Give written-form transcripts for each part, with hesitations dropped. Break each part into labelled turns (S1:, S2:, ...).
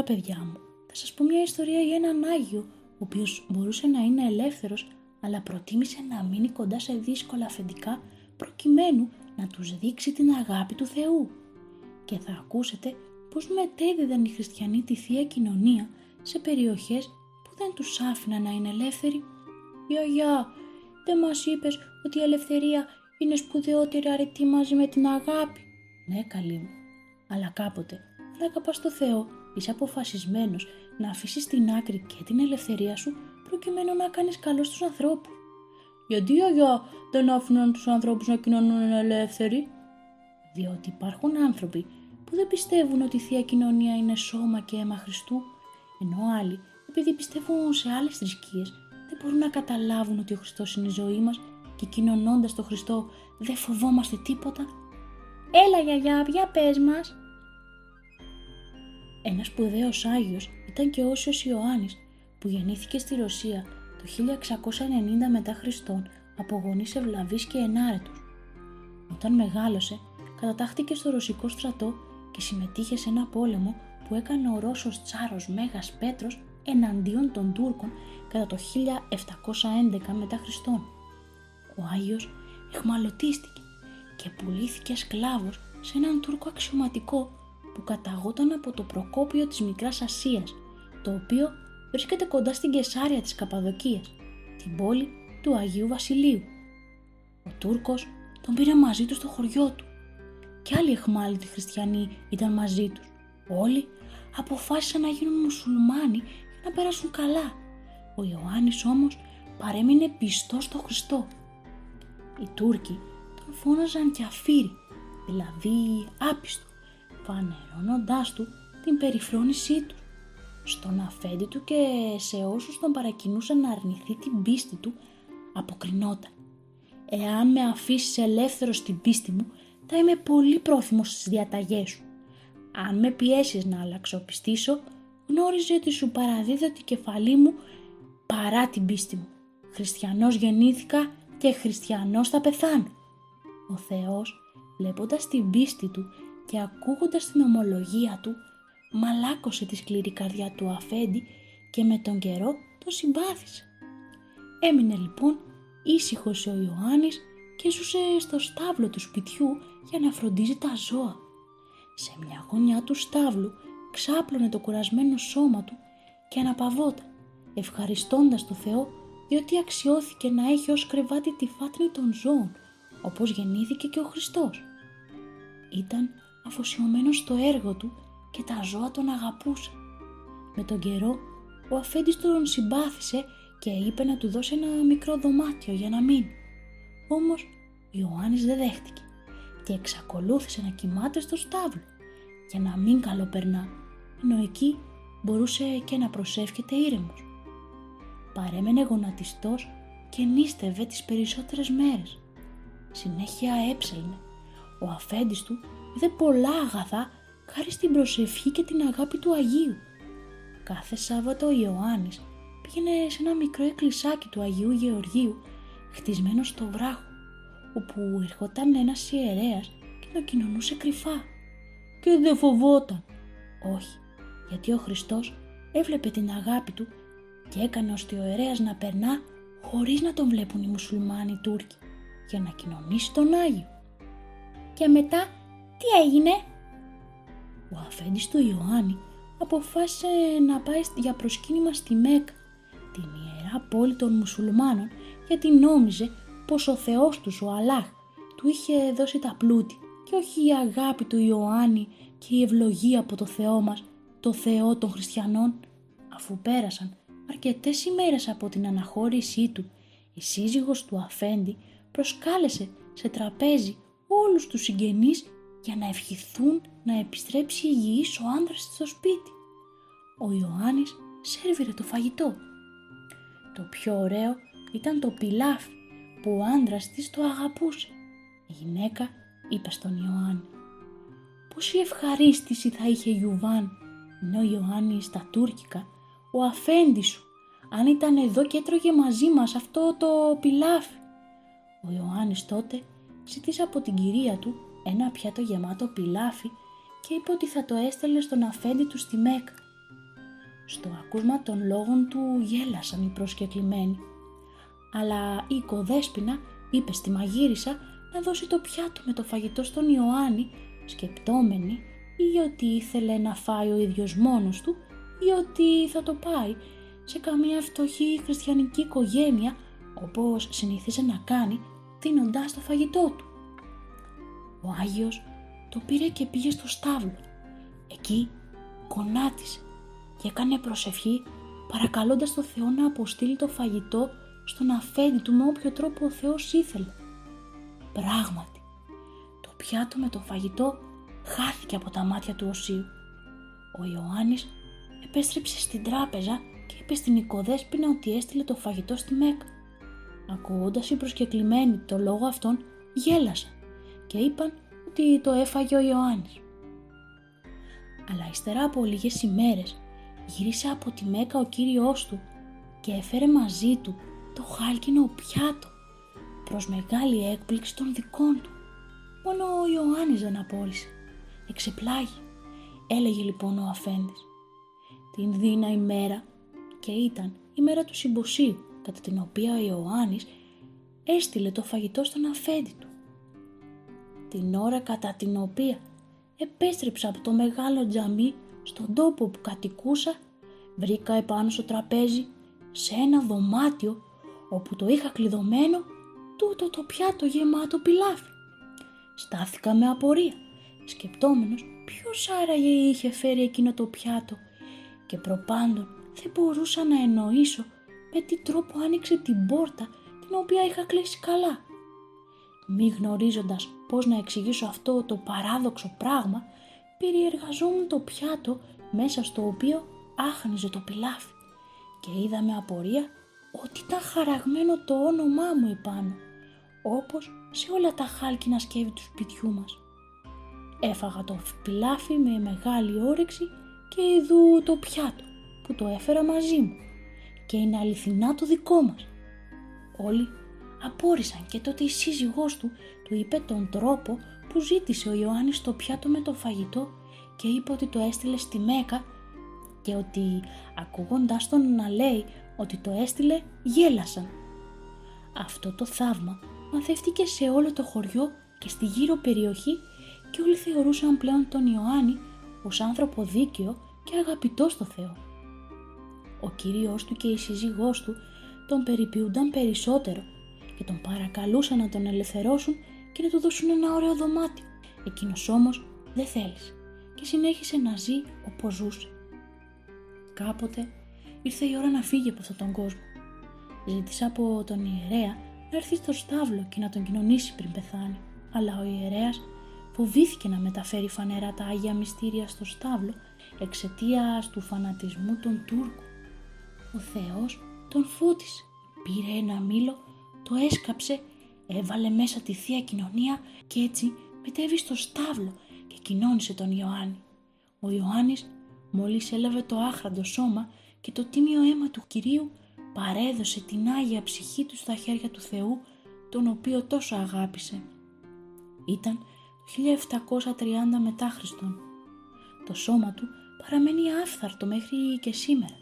S1: παιδιά μου, θα σας πω μια ιστορία για έναν Άγιο, ο οποίος μπορούσε να είναι ελεύθερος, αλλά προτίμησε να μείνει κοντά σε δύσκολα αφεντικά, προκειμένου να τους δείξει την αγάπη του Θεού. Και θα ακούσετε πως μετέδιδαν οι χριστιανοί τη Θεία Κοινωνία σε περιοχές που δεν τους άφηναν να είναι ελεύθεροι. «Γιαγιά, δεν μας είπες ότι η ελευθερία είναι σπουδαιότερη αρετή μαζί με την αγάπη?» «Ναι, καλή μου, αλλά κάποτε, αν αγαπάς το Θεό, είσαι αποφασισμένος να αφήσεις στην άκρη και την ελευθερία σου, προκειμένου να κάνεις καλό στους ανθρώπους». «Γιατί, γιαγιά, δεν άφηναν τους ανθρώπους να κοινωνούν ελεύθεροι?» «Διότι υπάρχουν άνθρωποι που δεν πιστεύουν ότι η Θεία Κοινωνία είναι σώμα και αίμα Χριστού, ενώ άλλοι, επειδή πιστεύουν σε άλλες θρησκείες, δεν μπορούν να καταλάβουν ότι ο Χριστός είναι η ζωή μας και κοινωνώντας τον Χριστό δεν φοβόμαστε τίποτα». «Έλα γιαγιά, για πες μας». Ένας σπουδαίος Άγιος ήταν και ο Όσιος Ιωάννης, που γεννήθηκε στη Ρωσία το 1690 μετά Χριστόν από γονείς ευλαβείς και ενάρετους. Όταν μεγάλωσε, κατατάχθηκε στο ρωσικό στρατό και συμμετείχε σε ένα πόλεμο που έκανε ο Ρώσος Τσάρος Μέγας Πέτρος εναντίον των Τούρκων κατά το 1711 μετά Χριστόν. Ο Άγιος αιχμαλωτίστηκε και πουλήθηκε σκλάβος σε έναν Τούρκο αξιωματικό που καταγόταν από το Προκόπιο της Μικράς Ασίας, το οποίο βρίσκεται κοντά στην Κεσάρια της Καπαδοκίας, την πόλη του Αγίου Βασιλείου. Ο Τούρκος τον πήρε μαζί του στο χωριό του και άλλοι αιχμάλωτοι χριστιανοί ήταν μαζί τους. Όλοι αποφάσισαν να γίνουν μουσουλμάνοι για να περάσουν καλά. Ο Ιωάννης όμως παρέμεινε πιστός στο Χριστό. Οι Τούρκοι τον φώναζαν κιαφίρι, δηλαδή άπιστο, φανερώνοντάς του την περιφρόνησή του. Στον αφέντη του και σε όσους τον παρακινούσαν να αρνηθεί την πίστη του, αποκρινόταν: «Εάν με αφήσεις ελεύθερο στην πίστη μου, θα είμαι πολύ πρόθυμος στις διαταγές σου. Αν με πιέσεις να αλλαξοπιστήσω, γνώριζε ότι σου παραδίδω την κεφαλή μου παρά την πίστη μου. Χριστιανός γεννήθηκα και χριστιανός θα πεθάνω». Ο Θεός, βλέποντας την πίστη του και ακούγοντας την ομολογία του, μαλάκωσε τη σκληρή καρδιά του αφέντη και με τον καιρό τον συμπάθησε. Έμεινε λοιπόν ήσυχος ο Ιωάννης και ζούσε στο στάβλο του σπιτιού για να φροντίζει τα ζώα. Σε μια γωνιά του στάβλου ξάπλωνε το κουρασμένο σώμα του και αναπαυόταν, ευχαριστώντας το Θεό διότι αξιώθηκε να έχει ως κρεβάτι τη φάτνη των ζώων, όπως γεννήθηκε και ο Χριστός. Ήταν αφοσιωμένος στο έργο του και τα ζώα τον αγαπούσαν. Με τον καιρό ο αφέντης τον συμπάθησε και είπε να του δώσει ένα μικρό δωμάτιο για να μείνει. Όμως ο Ιωάννης δεν δέχτηκε και εξακολούθησε να κοιμάται στο στάβλο και να μην καλοπερνά, ενώ εκεί μπορούσε και να προσεύχεται ήρεμος. Παρέμενε γονατιστός και νίστευε τις περισσότερες μέρες. Συνέχεια έψελνε. Ο αφέντης του είδε πολλά αγαθά χάρη στην προσευχή και την αγάπη του Αγίου. Κάθε Σάββατο ο Ιωάννης πήγαινε σε ένα μικρό εκκλησάκι του Αγίου Γεωργίου, χτισμένο στο βράχο, όπου ερχόταν ένας ιερέας και τον κοινωνούσε κρυφά. Και δεν φοβόταν. Όχι, γιατί ο Χριστός έβλεπε την αγάπη του και έκανε ώστε ο ιερέας να περνά χωρίς να τον βλέπουν οι μουσουλμάνοι Τούρκοι, για να κοινωνήσει τον Άγιο. Και μετά τι έγινε? Ο αφέντης του Ιωάννη αποφάσισε να πάει για προσκύνημα στη Μέκα, την ιερά πόλη των μουσουλμάνων, γιατί νόμιζε πως ο Θεός τους, ο Αλλάχ, του είχε δώσει τα πλούτη και όχι η αγάπη του Ιωάννη και η ευλογία από το Θεό μας, το Θεό των χριστιανών. Αφού πέρασαν αρκετές ημέρες από την αναχώρησή του, η σύζυγος του αφέντη προσκάλεσε σε τραπέζι όλους τους συγγενείς για να ευχηθούν να επιστρέψει υγιής ο άνδρας στο σπίτι. Ο Ιωάννης σέρβιρε το φαγητό. Το πιο ωραίο ήταν το πιλάφι που ο άνδρας της το αγαπούσε. Η γυναίκα είπε στον Ιωάννη: «Πόση ευχαρίστηση θα είχε Γιουβάν, ενώ ο Ιωάννης στα τουρκικά, ο αφέντης σου, αν ήταν εδώ και έτρωγε μαζί μας αυτό το πιλάφι». Ο Ιωάννης τότε ζήτησε από την κυρία του ένα πιάτο γεμάτο πιλάφι και είπε ότι θα το έστελνε στον αφέντη του στη Μέκα. Στο άκουσμα των λόγων του γέλασαν οι προσκεκλημένοι, αλλά η οικοδέσποινα είπε στη μαγείρισα να δώσει το πιάτο με το φαγητό στον Ιωάννη, σκεπτόμενη ή ότι ήθελε να φάει ο ίδιος μόνος του ή ότι θα το πάει σε καμία φτωχή χριστιανική οικογένεια, όπως συνήθιζε να κάνει, δίνοντας το φαγητό του. Ο Άγιος το πήρε και πήγε στο στάβλο. Εκεί γονάτισε και έκανε προσευχή, παρακαλώντας το Θεό να αποστείλει το φαγητό στον αφέντη του με όποιο τρόπο ο Θεός ήθελε. Πράγματι, το πιάτο με το φαγητό χάθηκε από τα μάτια του οσίου. Ο Ιωάννης επέστρεψε στην τράπεζα και είπε στην οικοδέσποινα ότι έστειλε το φαγητό στη Μέκα. Ακούγοντας οι προσκεκλημένοι το λόγο αυτόν, γέλασαν και είπαν ότι το έφαγε ο Ιωάννης. Αλλά ύστερα από λίγες ημέρες γύρισε από τη Μέκα ο Κύριος του και έφερε μαζί του το χάλκινο πιάτο, προς μεγάλη έκπληξη των δικών του. Μόνο ο Ιωάννης δεν απόρρισε. Εξεπλάγει, έλεγε λοιπόν ο αφέντης. Την δίνα ημέρα, και ήταν η μέρα του συμποσίου, κατά την οποία ο Ιωάννης έστειλε το φαγητό στον αφέντη του. Την ώρα κατά την οποία επέστρεψα από το μεγάλο τζαμί στον τόπο που κατοικούσα, βρήκα επάνω στο τραπέζι, σε ένα δωμάτιο όπου το είχα κλειδωμένο, τούτο το πιάτο γεμάτο πιλάφι. Στάθηκα με απορία, σκεπτόμενος ποιος άραγε είχε φέρει εκείνο το πιάτο, και προπάντων δεν μπορούσα να εννοήσω με τι τρόπο άνοιξε την πόρτα την οποία είχα κλείσει καλά. Μη γνωρίζοντας πώς να εξηγήσω αυτό το παράδοξο πράγμα, περιεργαζόμουν το πιάτο μέσα στο οποίο άχνιζε το πιλάφι και είδα με απορία ότι ήταν χαραγμένο το όνομά μου επάνω, όπως σε όλα τα χάλκινα σκεύη του σπιτιού μας. Έφαγα το πιλάφι με μεγάλη όρεξη και ειδού το πιάτο που το έφερα μαζί μου και είναι αληθινά το δικό μας. Όλοι απόρρισαν και τότε η σύζυγός του είπε τον τρόπο που ζήτησε ο Ιωάννης το πιάτο με το φαγητό και είπε ότι το έστειλε στη Μέκα και ότι ακούγοντας τον να λέει ότι το έστειλε γέλασαν. Αυτό το θαύμα μαθεύτηκε σε όλο το χωριό και στη γύρω περιοχή και όλοι θεωρούσαν πλέον τον Ιωάννη ως άνθρωπο δίκαιο και αγαπητό στο Θεό. Ο Κύριος του και η σύζυγός του τον περιποιούνταν περισσότερο και τον παρακαλούσαν να τον ελευθερώσουν και να του δώσουν ένα ωραίο δωμάτιο. Εκείνος όμως δεν θέλησε και συνέχισε να ζει όπως ζούσε. Κάποτε ήρθε η ώρα να φύγει από αυτόν τον κόσμο. Ζήτησε από τον ιερέα να έρθει στο στάβλο και να τον κοινωνήσει πριν πεθάνει, αλλά ο ιερέας φοβήθηκε να μεταφέρει φανερά τα Άγια Μυστήρια στο στάβλο εξαιτίας του φανατισμού των Τούρκων. Ο Θεός τον φώτισε, πήρε ένα μήλο, το έσκαψε, έβαλε μέσα τη Θεία Κοινωνία και έτσι μετέβη στο στάβλο και κοινώνησε τον Ιωάννη. Ο Ιωάννης μόλις έλαβε το άχραντο σώμα και το τίμιο αίμα του Κυρίου, παρέδωσε την Άγια ψυχή του στα χέρια του Θεού, τον οποίο τόσο αγάπησε. Ήταν το 1730 μετά Χριστόν. Το σώμα του παραμένει άφθαρτο μέχρι και σήμερα.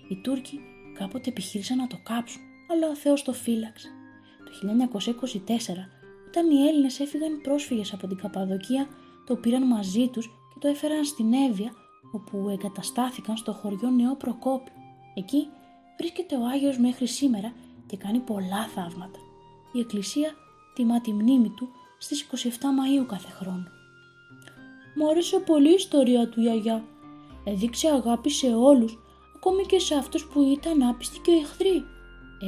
S1: Οι Τούρκοι κάποτε επιχείρησαν να το κάψουν, αλλά ο Θεός το φύλαξε. Το 1924, όταν οι Έλληνες έφυγαν πρόσφυγες από την Καπαδοκία, το πήραν μαζί τους και το έφεραν στην Εύβοια, όπου εγκαταστάθηκαν στο χωριό Νέο Προκόπιο. Εκεί βρίσκεται ο Άγιος μέχρι σήμερα και κάνει πολλά θαύματα. Η Εκκλησία τιμά τη μνήμη του στις 27 Μαΐου κάθε χρόνο. «Μου άρεσε πολύ η ιστορία του, γιαγιά. Έδειξε αγάπη σε όλους, ακόμη και σε αυτούς που ήταν άπιστοι και εχθροί.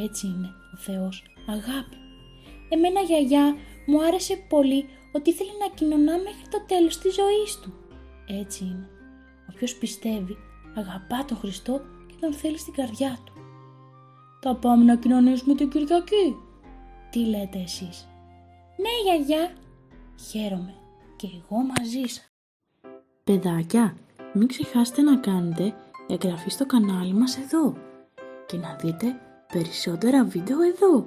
S1: Έτσι είναι ο Θεός, αγάπη. Εμένα, γιαγιά, μου άρεσε πολύ ότι ήθελε να κοινωνά μέχρι το τέλος της ζωής του. Έτσι είναι. Όποιος πιστεύει, αγαπά τον Χριστό και τον θέλει στην καρδιά του. Θα πάμε να κοινωνήσουμε την Κυριακή. Τι λέτε εσείς?» «Ναι, γιαγιά». «Χαίρομαι και εγώ μαζί σας». Παιδάκια, μην ξεχάσετε να κάνετε εγγραφή στο κανάλι μας εδώ και να δείτε περισσότερα βίντεο εδώ.